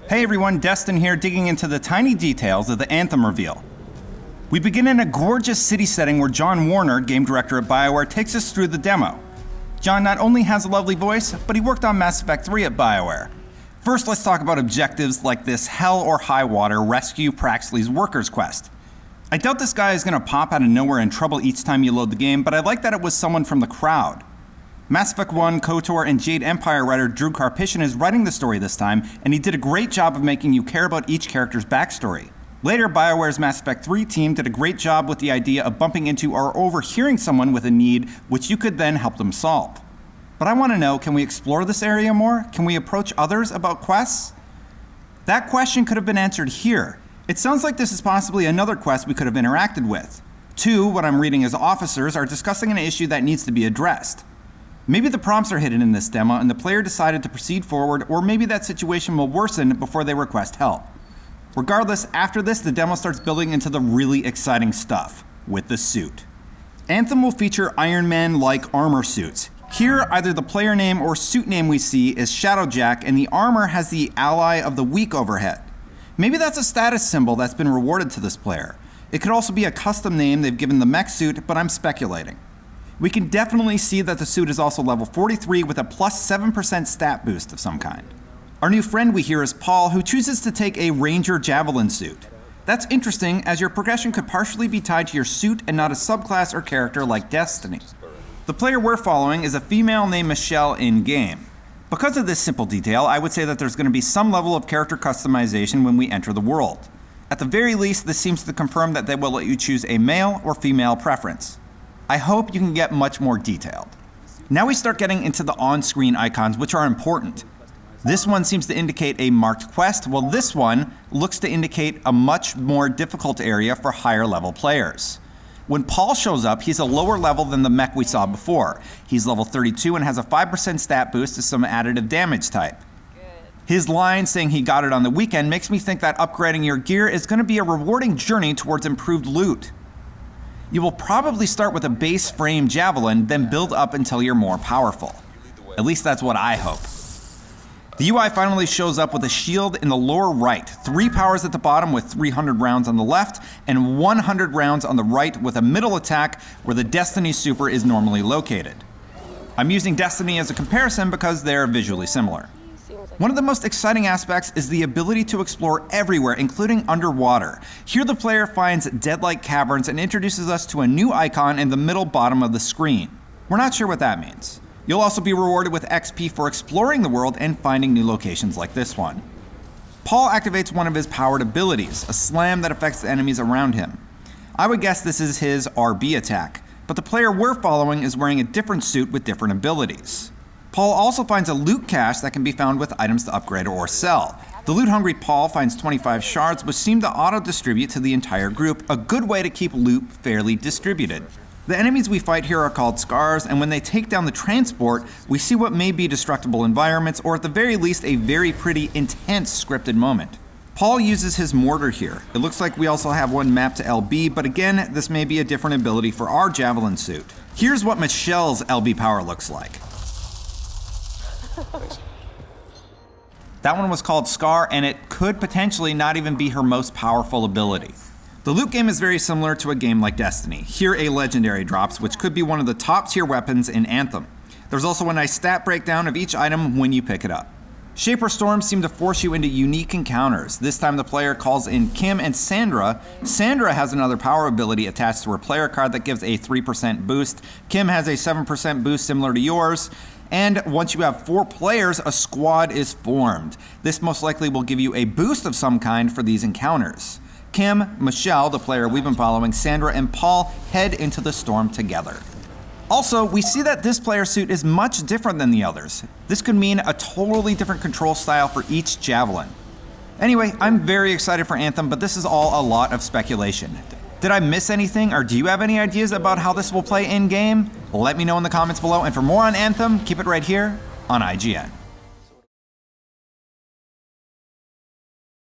Hey everyone, Destin here, digging into the tiny details of the Anthem reveal. We begin in a gorgeous city setting where John Warner, game director at BioWare, takes us through the demo. John not only has a lovely voice, but he worked on Mass Effect 3 at BioWare. First, let's talk about objectives like this Hell or High Water rescue Praxley's workers quest. I doubt this guy is going to pop out of nowhere in trouble each time you load the game, but I like that it was someone from the crowd. Mass Effect 1, KOTOR, and Jade Empire writer Drew Karpyshyn is writing the story this time, and he did a great job of making you care about each character's backstory. Later, BioWare's Mass Effect 3 team did a great job with the idea of bumping into or overhearing someone with a need, which you could then help them solve. But I want to know, can we explore this area more? Can we approach others about quests? That question could have been answered here. It sounds like this is possibly another quest we could have interacted with. Two, what I'm reading as officers, are discussing an issue that needs to be addressed. Maybe the prompts are hidden in this demo and the player decided to proceed forward, or maybe that situation will worsen before they request help. Regardless, after this, the demo starts building into the really exciting stuff, with the suit. Anthem will feature Iron Man-like armor suits. Here, either the player name or suit name we see is Shadowjack, and the armor has the Ally of the Week overhead. Maybe that's a status symbol that's been rewarded to this player. It could also be a custom name they've given the mech suit, but I'm speculating. We can definitely see that the suit is also level 43 with a plus 7% stat boost of some kind. Our new friend we hear is Paul, who chooses to take a Ranger Javelin suit. That's interesting, as your progression could partially be tied to your suit and not a subclass or character like Destiny. The player we're following is a female named Michelle in-game. Because of this simple detail, I would say that there's going to be some level of character customization when we enter the world. At the very least, this seems to confirm that they will let you choose a male or female preference. I hope you can get much more detailed. Now we start getting into the on-screen icons, which are important. This one seems to indicate a marked quest, while this one looks to indicate a much more difficult area for higher level players. When Paul shows up, he's a lower level than the mech we saw before. He's level 32 and has a 5% stat boost to some additive damage type. His line saying he got it on the weekend makes me think that upgrading your gear is going to be a rewarding journey towards improved loot. You will probably start with a base frame javelin, then build up until you're more powerful. At least that's what I hope. The UI finally shows up with a shield in the lower right, 3 powers at the bottom with 300 rounds on the left, and 100 rounds on the right with a middle attack where the Destiny Super is normally located. I'm using Destiny as a comparison because they're visually similar. One of the most exciting aspects is the ability to explore everywhere, including underwater. Here the player finds dead-like caverns and introduces us to a new icon in the middle bottom of the screen. We're not sure what that means. You'll also be rewarded with XP for exploring the world and finding new locations like this one. Paul activates one of his powered abilities, a slam that affects the enemies around him. I would guess this is his RB attack, but the player we're following is wearing a different suit with different abilities. Paul also finds a loot cache that can be found with items to upgrade or sell. The loot-hungry Paul finds 25 shards, which seem to auto-distribute to the entire group, a good way to keep loot fairly distributed. The enemies we fight here are called Scars, and when they take down the transport, we see what may be destructible environments, or at the very least a very pretty, intense scripted moment. Paul uses his mortar here. It looks like we also have one mapped to LB, but again, this may be a different ability for our Javelin suit. Here's what Michelle's LB power looks like. That one was called Scar, and it could potentially not even be her most powerful ability. The loot game is very similar to a game like Destiny. Here a legendary drops, which could be one of the top tier weapons in Anthem. There's also a nice stat breakdown of each item when you pick it up. Shaper Storms seem to force you into unique encounters. This time the player calls in Kim and Sandra. Sandra has another power ability attached to her player card that gives a 3% boost. Kim has a 7% boost similar to yours. And once you have 4 players, a squad is formed. This most likely will give you a boost of some kind for these encounters. Kim, Michelle, the player we've been following, Sandra, and Paul head into the storm together. Also, we see that this player suit is much different than the others. This could mean a totally different control style for each Javelin. Anyway, I'm very excited for Anthem, but this is all a lot of speculation. Did I miss anything, or do you have any ideas about how this will play in-game? Let me know in the comments below, and for more on Anthem, keep it right here on IGN.